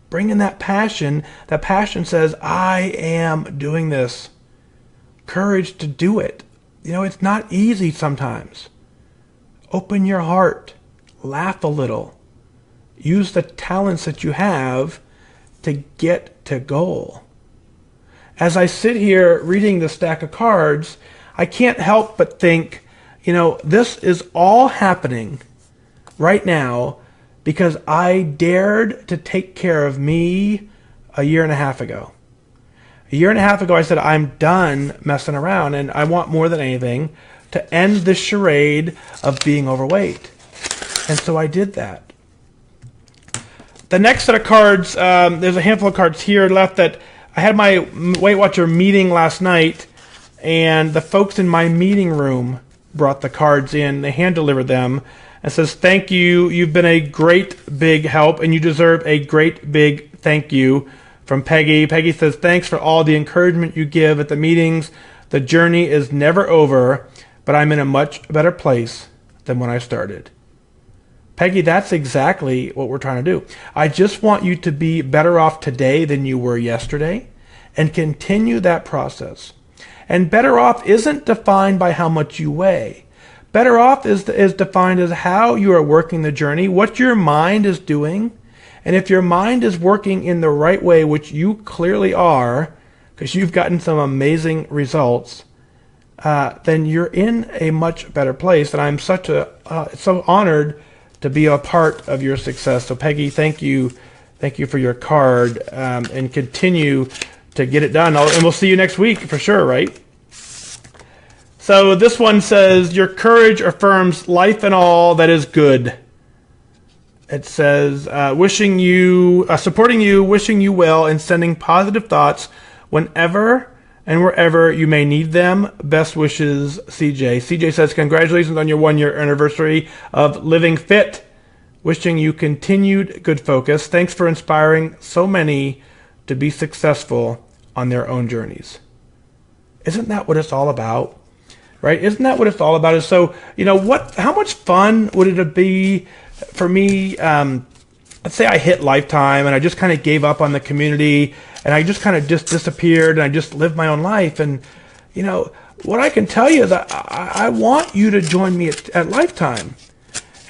Bring in that passion. That passion says, I am doing this. Courage to do it. It's not easy sometimes. Open your heart. Laugh a little. Use the talents that you have to get to goal. As I sit here reading the stack of cards, I can't help but think, this is all happening right now because I dared to take care of me a year and a half ago. A year and a half ago, I said, I'm done messing around, and I want more than anything to end this charade of being overweight. And so I did that. The next set of cards, there's a handful of cards here left that I had my Weight Watcher meeting last night, and the folks in my meeting room brought the cards in. They hand delivered them and says, "Thank you. You've been a great big help, and you deserve a great big thank you." From Peggy. Peggy says, "Thanks for all the encouragement you give at the meetings. The journey is never over, but I'm in a much better place than when I started." Peggy, that's exactly what we're trying to do. I just want you to be better off today than you were yesterday and continue that process. And better off isn't defined by how much you weigh. Better off is defined as how you are working the journey, what your mind is doing. And if your mind is working in the right way, which you clearly are, because you've gotten some amazing results, then you're in a much better place. And I'm so honored to be a part of your success. So Peggy, thank you for your card, and continue to get it done. And we'll see you next week for sure, right? So this one says, "Your courage affirms life and all that is good." It says, supporting you, wishing you well, and sending positive thoughts whenever and wherever you may need them. Best wishes, CJ. CJ says, "Congratulations on your 1-year anniversary of Living Fit. Wishing you continued good focus. Thanks for inspiring so many to be successful on their own journeys." Isn't that what it's all about? Right? Isn't that what it's all about? So, how much fun would it be for me, let's say I hit Lifetime and I just kind of gave up on the community and I just kind of just disappeared and I just lived my own life. And, what I can tell you is that I want you to join me at Lifetime.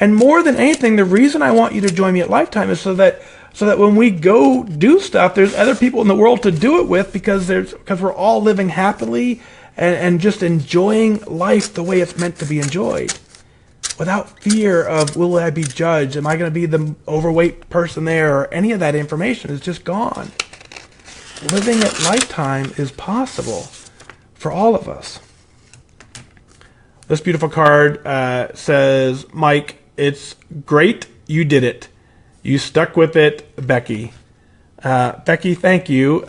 And more than anything, the reason I want you to join me at Lifetime is so that when we go do stuff, there's other people in the world to do it with, because we're all living happily and just enjoying life the way it's meant to be enjoyed, without fear of, will I be judged? Am I going to be the overweight person there? Or any of that information is just gone. Living at Lifetime is possible for all of us. This beautiful card says, "Mike, it's great. You did it. You stuck with it, Becky." Becky, thank you.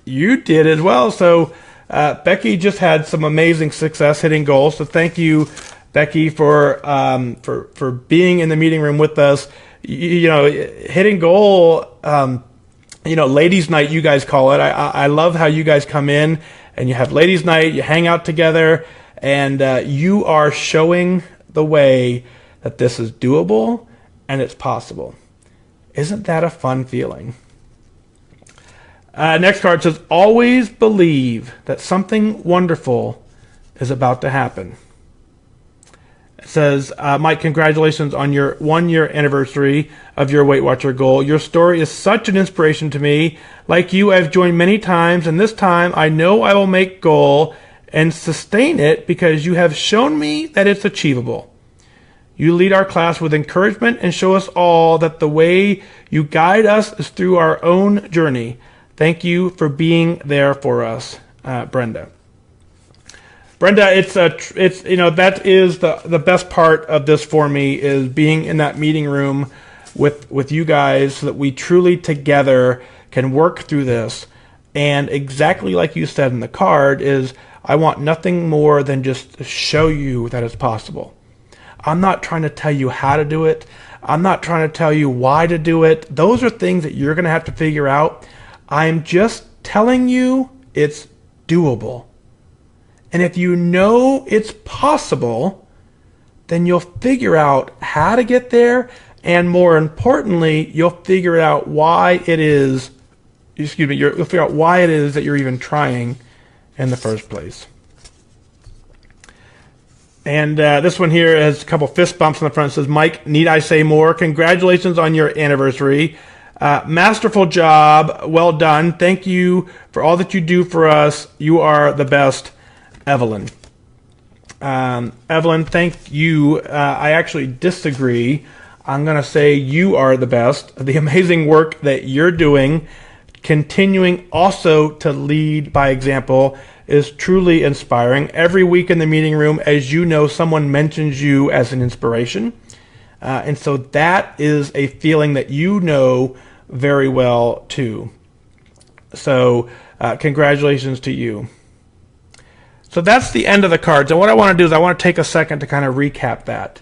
You did as well. So Becky just had some amazing success hitting goals. So thank you, Becky, for being in the meeting room with us. Hitting goal. Ladies' night, you guys call it. I love how you guys come in and you have ladies' night. You hang out together, and you are showing the way that this is doable and it's possible. Isn't that a fun feeling? Next card says, "Always believe that something wonderful is about to happen." It says, "Mike, congratulations on your 1-year anniversary of your Weight Watcher goal. Your story is such an inspiration to me. Like you, I've joined many times, and this time I know I will make goal and sustain it because you have shown me that it's achievable. You lead our class with encouragement and show us all that the way you guide us is through our own journey. Thank you for being there for us, Brenda." Brenda, that is the best part of this for me, is being in that meeting room with you guys, so that we truly together can work through this. And exactly like you said in the card, is I want nothing more than just to show you that it's possible. I'm not trying to tell you how to do it. I'm not trying to tell you why to do it. Those are things that you're going to have to figure out. I'm just telling you it's doable. And if you know it's possible, then you'll figure out how to get there, and more importantly, you'll figure out why it is, you'll figure out why it is that you're even trying in the first place. And this one here has a couple fist bumps on the front. It says, "Mike, need I say more? Congratulations on your anniversary. Masterful job. Well done. Thank you for all that you do for us. You are the best, Evelyn." Evelyn, thank you. I actually disagree. I'm going to say you are the best. The amazing work that you're doing, continuing also to lead by example, is truly inspiring. Every week in the meeting room, as you know, someone mentions you as an inspiration. And so that is a feeling that you know very well too. So congratulations to you. So that's the end of the cards. And what I want to do is I want to take a second to kind of recap that.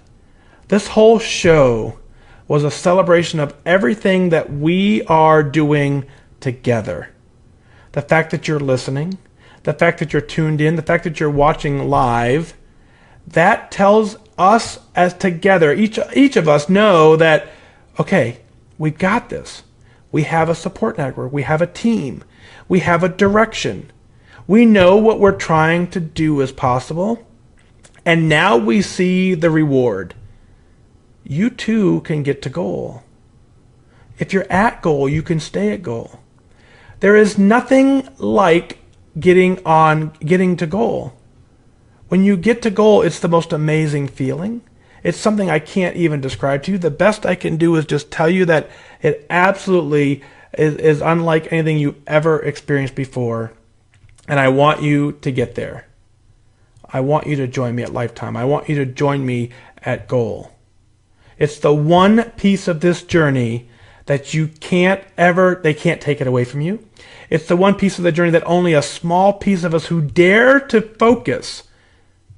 This whole show was a celebration of everything that we are doing together. The fact that you're listening, the fact that you're tuned in, the fact that you're watching live, that tells us as together, each of us know that, okay, we've got this. We have a support network. We have a team. We have a direction. We know what we're trying to do is possible. And now we see the reward. You too can get to goal. If you're at goal, you can stay at goal. There is nothing like getting to goal. When you get to goal, it's the most amazing feeling. It's something I can't even describe to you. The best I can do is just tell you that it absolutely is unlike anything you've ever experienced before. And I want you to get there. I want you to join me at Lifetime. I want you to join me at goal. It's the one piece of this journey that they can't take it away from you. It's the one piece of the journey that only a small piece of us who dare to focus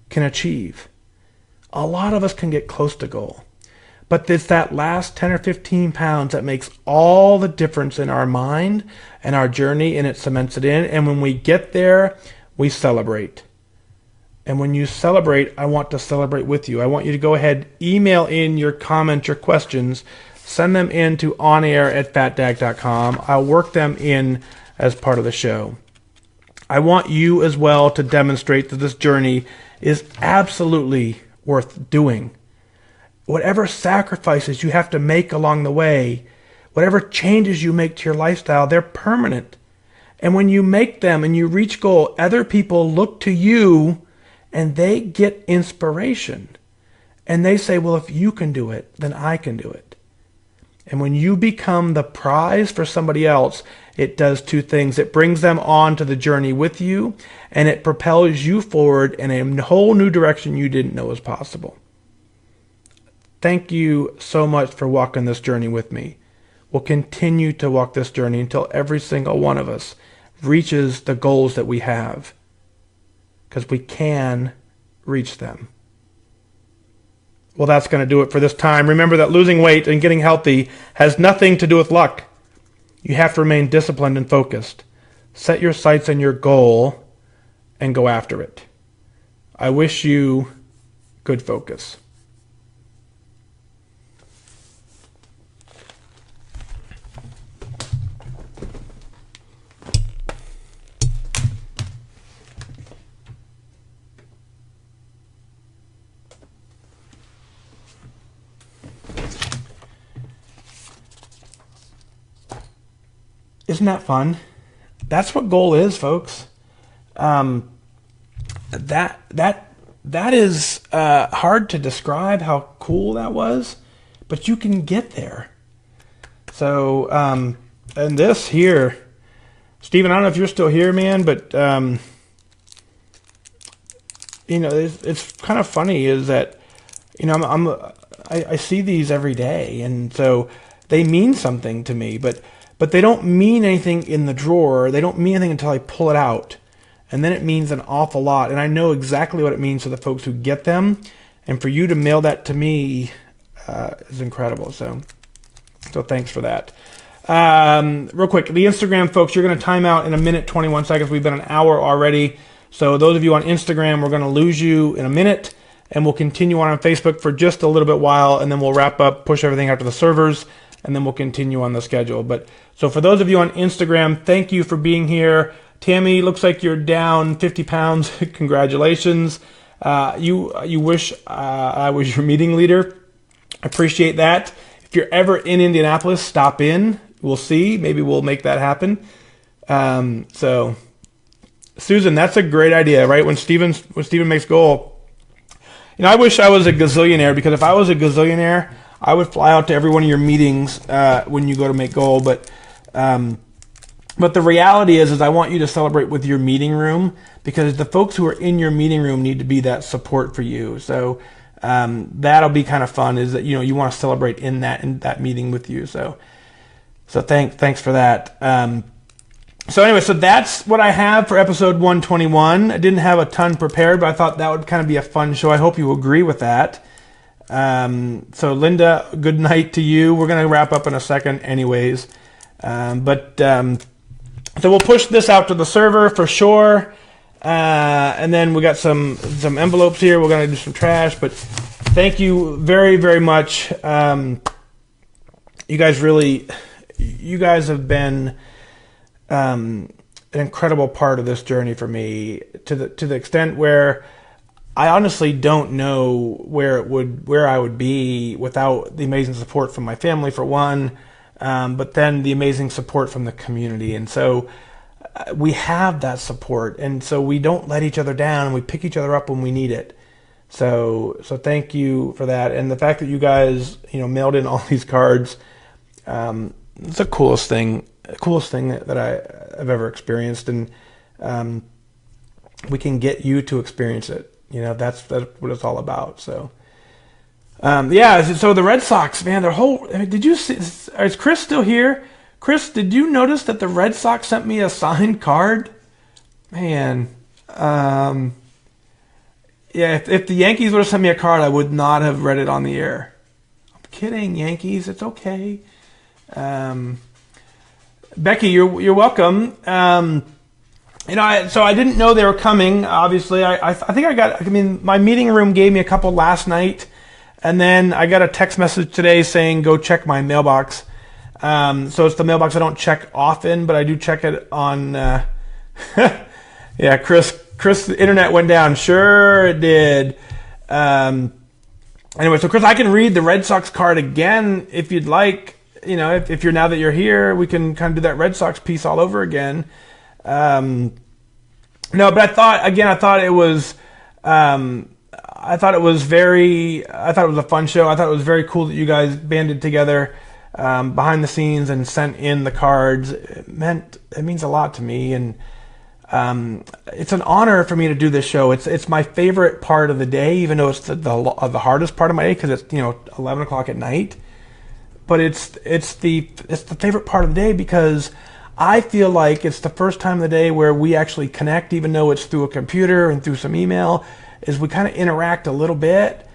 can achieve. A lot of us can get close to goal. But it's that last 10 or 15 pounds that makes all the difference in our mind and our journey, and it cements it in. And when we get there, we celebrate. And when you celebrate, I want to celebrate with you. I want you to go ahead, email in your comments, your questions, send them in to onair@fatdag.com. I'll work them in as part of the show. I want you as well to demonstrate that this journey is absolutely worth doing. Whatever sacrifices you have to make along the way, whatever changes you make to your lifestyle, they're permanent. And when you make them and you reach goal, other people look to you and they get inspiration. And they say, well, if you can do it, then I can do it. And when you become the prize for somebody else, it does two things. It brings them on to the journey with you, and it propels you forward in a whole new direction you didn't know was possible. Thank you so much for walking this journey with me. We'll continue to walk this journey until every single one of us reaches the goals that we have, because we can reach them. Well, that's going to do it for this time. Remember that losing weight and getting healthy has nothing to do with luck. You have to remain disciplined and focused. Set your sights on your goal and go after it. I wish you good focus. Isn't that fun? That's what goal is, folks. That is hard to describe how cool that was, but you can get there. So, and this here, Stephen, I don't know if you're still here, man, but it's kind of funny is that I see these every day, and so they mean something to me, but they don't mean anything in the drawer. They don't mean anything until I pull it out. And then it means an awful lot. And I know exactly what it means to the folks who get them. And for you to mail that to me is incredible. So thanks for that. Real quick, the Instagram folks, you're going to time out in a minute, 21 seconds. We've been an hour already. So those of you on Instagram, we're going to lose you in a minute. And we'll continue on Facebook for just a little bit while. And then we'll wrap up, push everything out to the servers. And then we'll continue on the schedule. But so for those of you on Instagram, thank you for being here. Tammy, looks like you're down 50 pounds. Congratulations. You wish I was your meeting leader. Appreciate that. If you're ever in Indianapolis, stop in. We'll see. Maybe we'll make that happen. So, Susan, that's a great idea, right? When Steven makes goal, I wish I was a gazillionaire, because if I was a gazillionaire, I would fly out to every one of your meetings when you go to make goal. But the reality is I want you to celebrate with your meeting room, because the folks who are in your meeting room need to be that support for you. So that'll be kind of fun. Is that you want to celebrate in that meeting with you. So thanks for that. So anyway, so that's what I have for episode 121. I didn't have a ton prepared, but I thought that would kind of be a fun show. I hope you agree with that. So Linda, good night to you. We're going to wrap up in a second anyways. So we'll push this out to the server for sure. And then we got some envelopes here. We're going to do some trash, but thank you very, very much. You guys have been an incredible part of this journey for me, to the extent where I honestly don't know where I would be without the amazing support from my family, for one, but then the amazing support from the community. And so we have that support, and so we don't let each other down, and we pick each other up when we need it. So thank you for that. And the fact that you guys, mailed in all these cards, it's the coolest thing that I've ever experienced. And we can get you to experience it. That's what it's all about. So, so the Red Sox, man, did you see, is Chris still here? Chris, did you notice that the Red Sox sent me a signed card? Man, if the Yankees would have sent me a card, I would not have read it on the air. I'm kidding, Yankees. It's okay. Becky, you're welcome. So I didn't know they were coming. Obviously, I think my meeting room gave me a couple last night, and then I got a text message today saying go check my mailbox. So it's the mailbox I don't check often, but I do check it on. Yeah, Chris, the internet went down. Sure, it did. Anyway, so Chris, I can read the Red Sox card again if you'd like. If you're, now that you're here, we can kind of do that Red Sox piece all over again. No, but I thought it was a fun show. I thought it was very cool that you guys banded together behind the scenes and sent in the cards. It means a lot to me, and it's an honor for me to do this show. It's my favorite part of the day, even though it's the hardest part of my day, because it's 11 o'clock at night. But it's the favorite part of the day because I feel like it's the first time of the day where we actually connect, even though it's through a computer and through some email, is we kind of interact a little bit,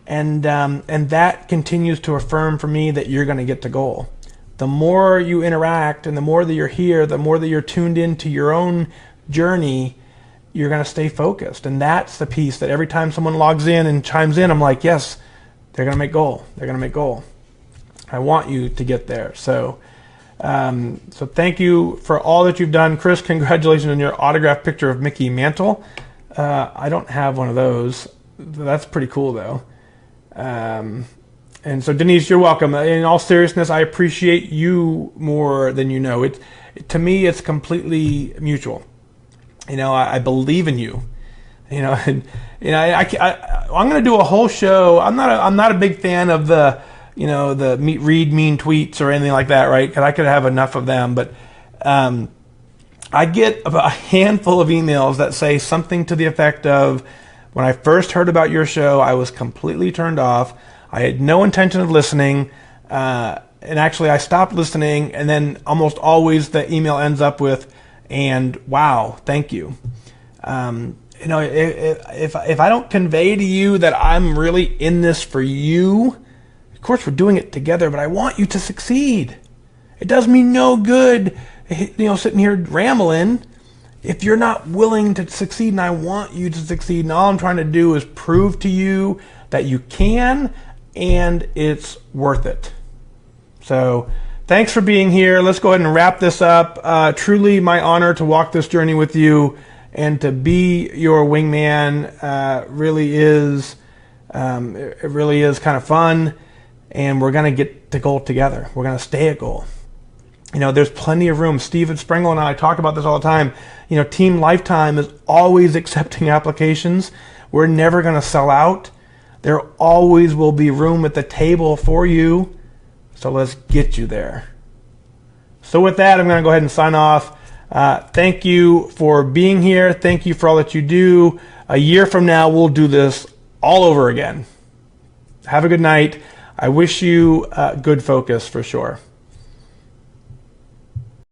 and that continues to affirm for me that you're going to get to goal. The more you interact and the more that you're here, the more that you're tuned into your own journey, you're going to stay focused. And that's the piece that every time someone logs in and chimes in, I'm like, yes, they're going to make goal. They're going to make goal. I want you to get there. So thank you for all that you've done. Chris, congratulations on your autographed picture of Mickey Mantle. I don't have one of those. That's pretty cool, though. And so, Denise, you're welcome. In all seriousness, I appreciate you more than you know. To me, it's completely mutual. I believe in you. I'm going to do a whole show. I'm not a big fan of the read mean tweets or anything like that, right? Because I could have enough of them. But I get about a handful of emails that say something to the effect of, when I first heard about your show, I was completely turned off. I had no intention of listening. And actually, I stopped listening. And then almost always the email ends up with, and wow, thank you. If I don't convey to you that I'm really in this for you, of course, we're doing it together, but I want you to succeed. It does me no good, sitting here rambling if you're not willing to succeed, and I want you to succeed. And all I'm trying to do is prove to you that you can, and it's worth it. So thanks for being here. Let's go ahead and wrap this up. Truly my honor to walk this journey with you and to be your wingman. It really is kind of fun. And we're going to get to goal together. We're going to stay at goal. There's plenty of room. Steven Sprengel and I talk about this all the time. Team Lifetime is always accepting applications. We're never going to sell out. There always will be room at the table for you. So let's get you there. So with that, I'm going to go ahead and sign off. Thank you for being here. Thank you for all that you do. A year from now, we'll do this all over again. Have a good night. I wish you good focus for sure.